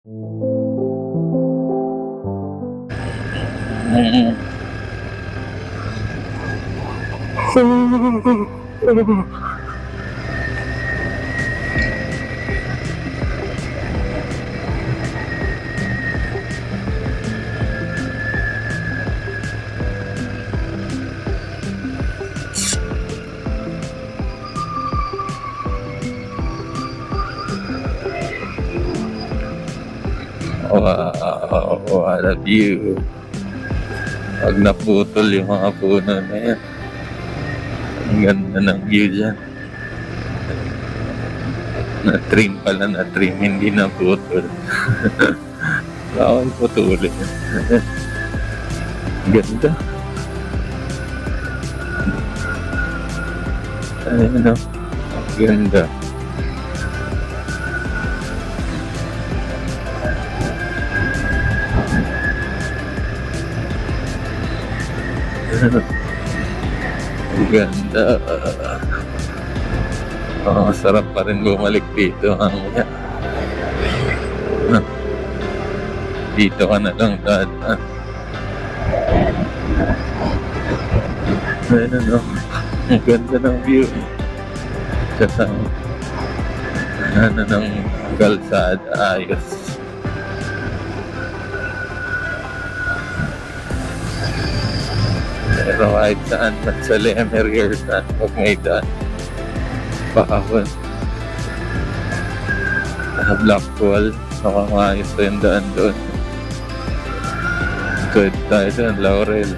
Mm. Wow, what a view. Pag naputol yung mga puno na yan, ang ganda ng view dyan. Na-trim pala, na-trim, hindi naputol. Bawal putulin. Ganda. Ayun o, ganda. Ganda. Sarap pa rin bumalik dito. Dito ka na lang dadaan. Ayun o, ang ganda ng view. Kasama ng kalsada, ayos. Pero kahit saan, sa Lemerger, saan pag may daan, pakahon. Blackwall, nakamayos pa yung daan doon. Good tayo doon, Laurel.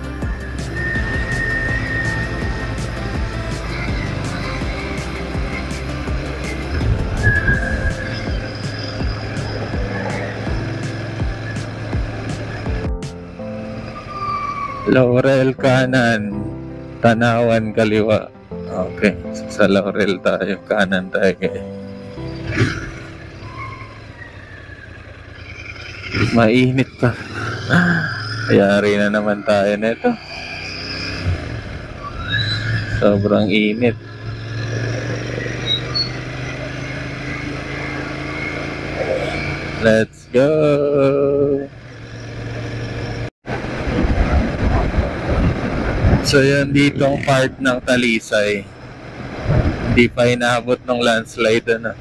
Laurel kanan, Tanawan kaliwa. Okay, sa Laurel tayo, kanan tayo guys. Mainit pa. Yari na naman tayo nito. Sobrang init. Let's go! So yan dito ang part ng Talisay. Hindi pa inaabot ng landslide na.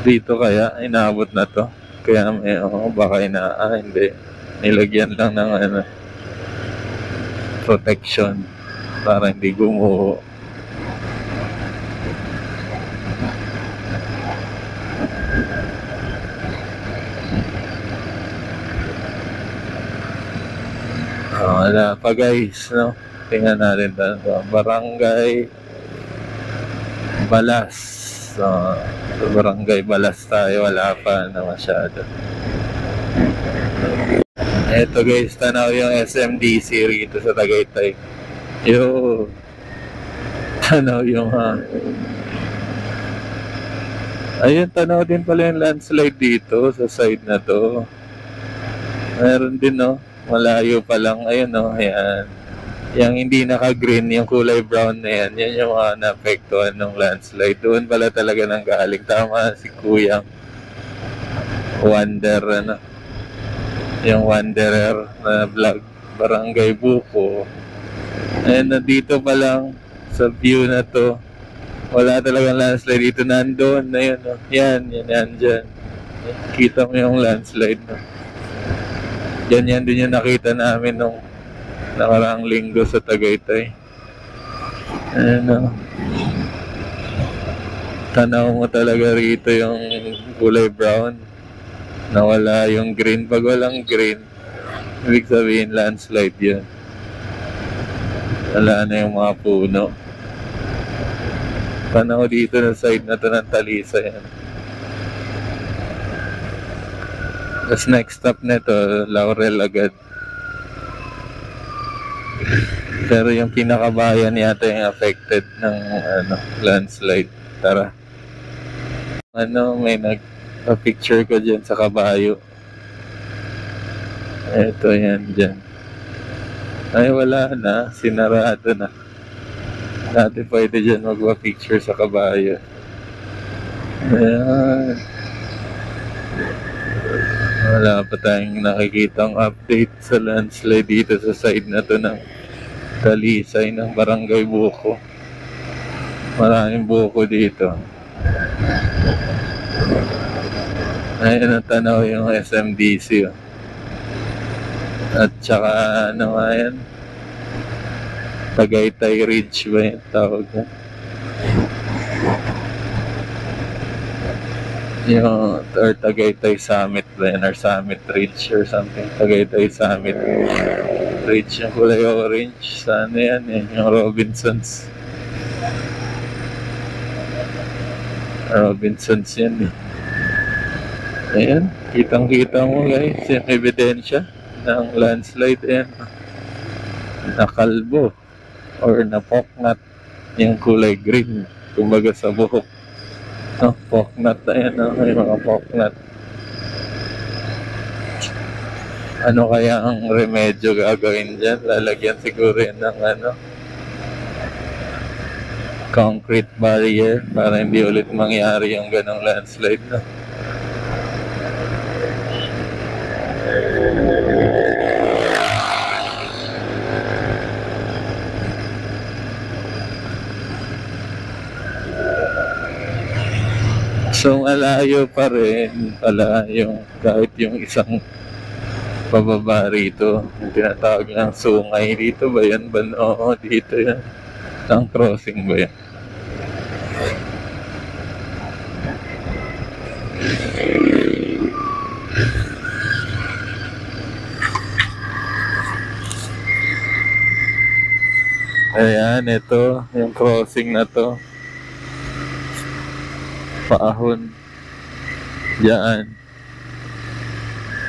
Dito kaya inaabot na to. Kaya may baka hindi. Nilagyan lang ng protection para hindi gumuho. Wala pa guys, no? Tingnan natin dito. Barangay Balas. Sa Barangay Balas tayo, wala pa na masyado. Eto guys, tanaw yung SMDC rito sa Tagaytay. Tanaw yung ayun, tanaw din pala yung landslide dito sa side na to. Meron din no, malayo pa lang. Ayun no, ayan. Yung hindi naka-green, yung kulay brown na yan, yan yung mga naapektuhan ng landslide. Doon pala talaga nang galing. Tama si Kuyang Wander, yung Wanderer na vlog, Barangay Buko. And nandito pa lang sa view na to, wala talagang landslide dito. Nandoon na yun, no? Yan dyan. Kita mo yung landslide, no? Yan din yung nakita namin nung nakaraang linggo sa Tagaytay. Tanaw mo talaga rito yung kulay brown. Nawala yung green. Pag walang green, ibig sabihin landslide yun. Wala na yung mga puno. Tanaw dito na side na to ng Talisay yan. Tapos next stop nito, Laurel agad. Pero yung pinakabayan yata yung affected ng landslide. Tara. Ano, may nagpa-picture ko dyan sa kabayo. Eto yan dyan. Ay wala na, sinarado na. Dati pwede dyan magpa-picture sa kabayo. Ayan. Wala pa tayong nakikitang update sa landslide dito sa side na to ng Talisay ng Barangay Buko. Maraming buko dito. Ayun ang tanaw yung SMDC. At saka ano nga yan? Tagaytay Ridge ba yung tawag na? Yung or Tagaytay Summit ba yan? Or Summit Ridge or something. Tagaytay Summit Ridge. Yung kulay orange. Sana yan eh. Yung Robinsons. Robinsons yan eh. Ayan. Kitang-kita mo guys. Yung ebidensya ng landslide. Ayan. Nakalbo. Or napoknat. Yung kulay green. Kumbaga sa buhok. Oh, poknat na yan, oh. May mga poknat. Ano kaya ang remedyo gagawin dyan? Lalagyan siguro yan ng ano, concrete barrier para hindi ulit mangyari yung ganong landslide na. So malayo pa rin pala yung kahit yung isang pababa rito, yung tinatawag ng sungay dito ba yan? Oo, dito yan. Ang crossing ba yan? Ayan, ito yung crossing na to. Paahon. Diyan.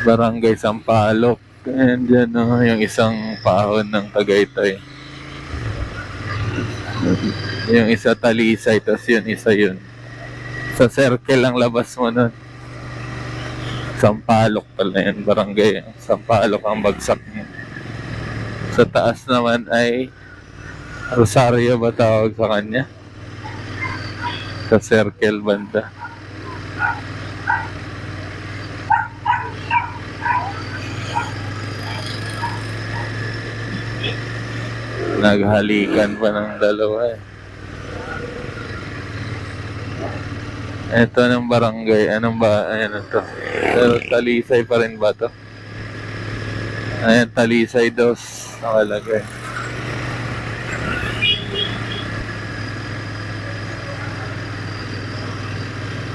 Barangay Sampaloc. And dyan yung isang paahon ng Tagaytay. Yung isa Talisay, tapos yun isa yun. Sa circle ang labas mo nun. Sampaloc pala yan, barangay. Sampaloc ang bagsak niya. Sa taas naman ay Rosario ba tawag sa kanya? Sa circle banda. Naghalikan pa ng dalawa eh. Ito ng barangay. Anong ba? Ayan ito. Pero Talisay pa rin ba ito? Ayan, Talisay 2 nakalagay.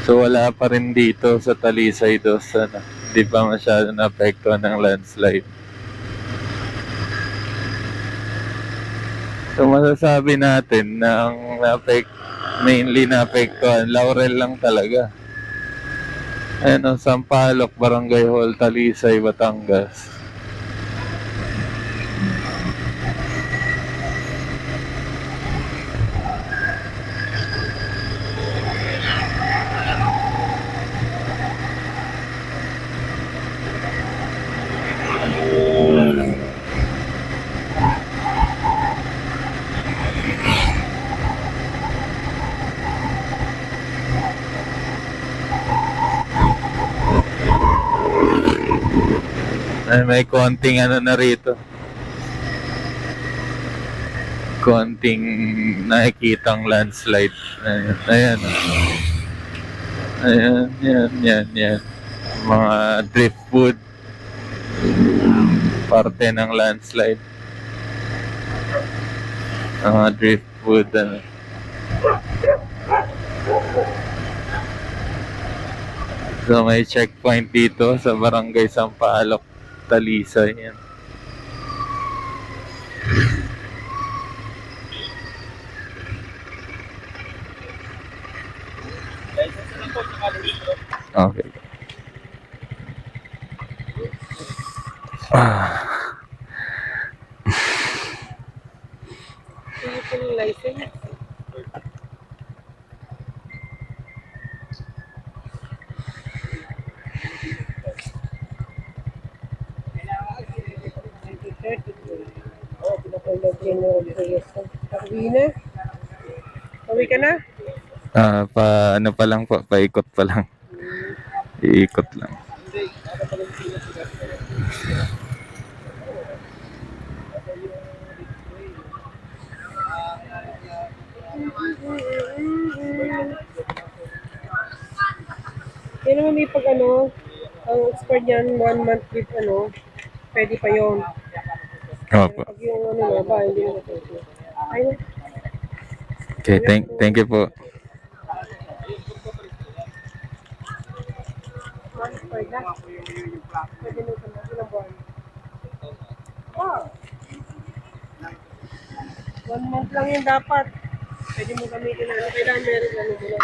So wala pa rin dito sa Talisay 2, ano, hindi pa masyado naapektuhan ng landslide. So masasabi natin na ang mainly naapektuhan, Laurel lang talaga. Ayan ang Sampaloc, Barangay Hall, Talisay, Batangas. Ay, may konting ano na rito. Konting nakikitang landslide. Ayan. Ayan, yan. Mga driftwood. Parte ng landslide. Mga driftwood. Ano. So may checkpoint dito sa Barangay Sampaloc, Talisay. Yan. Okay. License. Uwi na? Uwi ka na? Ano pa lang po, paikot pa lang. Iikot lang. Yan naman may pag ano, ang expired niyan, 1 month with ano, pwede pa yun. Opo. Pag yung ano na ba, hindi na pwede. Ayun. Okay, thank you po. Expired na. Pwede na ito na, ilang buwan. Wow. 1 month lang yun dapat. Pwede mo gamitin na ano, kailangan meron ano mo na.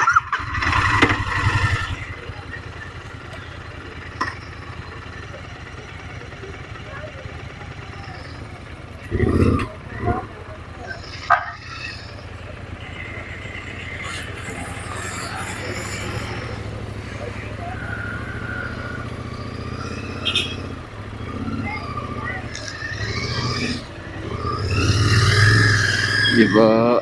Diba?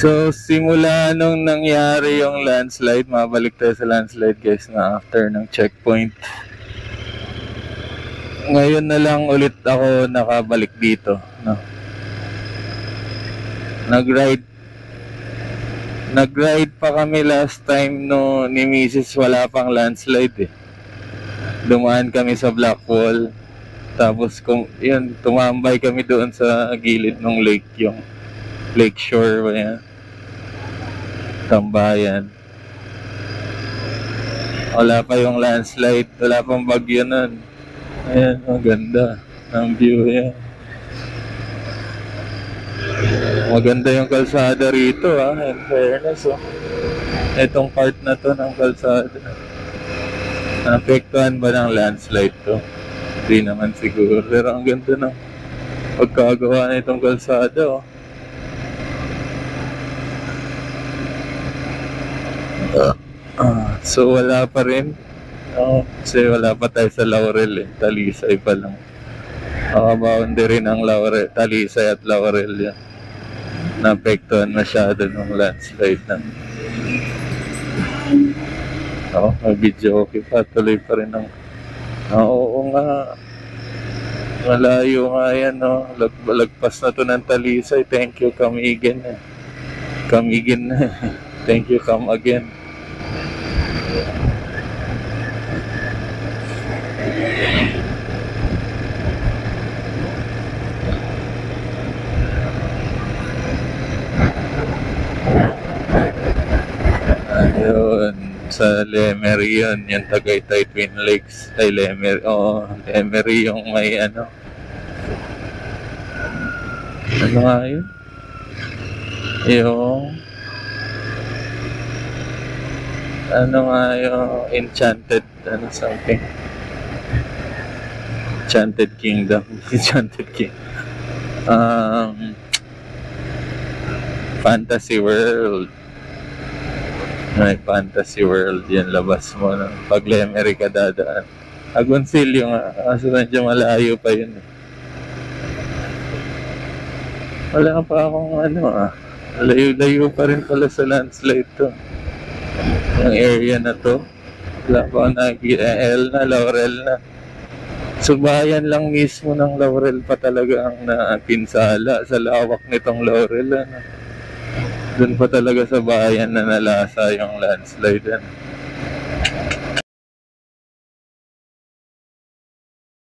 So, simula nung nangyari yung landslide, mabalik tayo sa landslide guys na after ng checkpoint. Ngayon na lang ulit ako nakabalik dito. No? Nag-ride pa kami last time no ni Mrs. wala pang landslide eh. Dumaan kami sa Blackwall. Tapos yun, tumambay kami doon sa gilid ng lake, yung lake shore ba yan? Tambayan. Wala pa yung landslide, wala pang bagyo nun. Ayan, ang ganda ng view yan. Maganda yung kalsada rito in fairness Itong part na to ng kalsada. Naapektuhan ba ng landslide to? Hindi naman siguro, pero ang ganda ng pagkagawa na itong kalsada So wala pa rin. Kasi wala pa tayo sa Laurel Talisay pa lang. Boundary ng Laurel, Talisay at Laurel yan. Naapektuhan masyado ng landslide na. May video okay pa. Tuloy pa rin ang... oo nga. Malayo nga yan lagpas na to ng Talisay. Thank you, come again. Come again. Thank you, come again. Ayun, sa Lemery yun, yung Tagaytay Twin Lakes. Ay, Lemery, Lemery yung may ano nga yun? Yung Enchanted, something. Enchanted Kingdom. Enchanted Kingdom. Fantasy World. May Fantasy World yan, labas mo pag Lemery ka dadaan. Agoncillo nga, kaso medyo malayo pa yun Wala pa akong layo-layo pa rin pala sa landslide to. Yung area na to, wala pa akong nakikita. Laurel na. Subayan lang mismo ng Laurel pa talaga ang napinsala sa lawak nitong Laurel. Doon pa talaga sa bayan na nalasa yung landslide.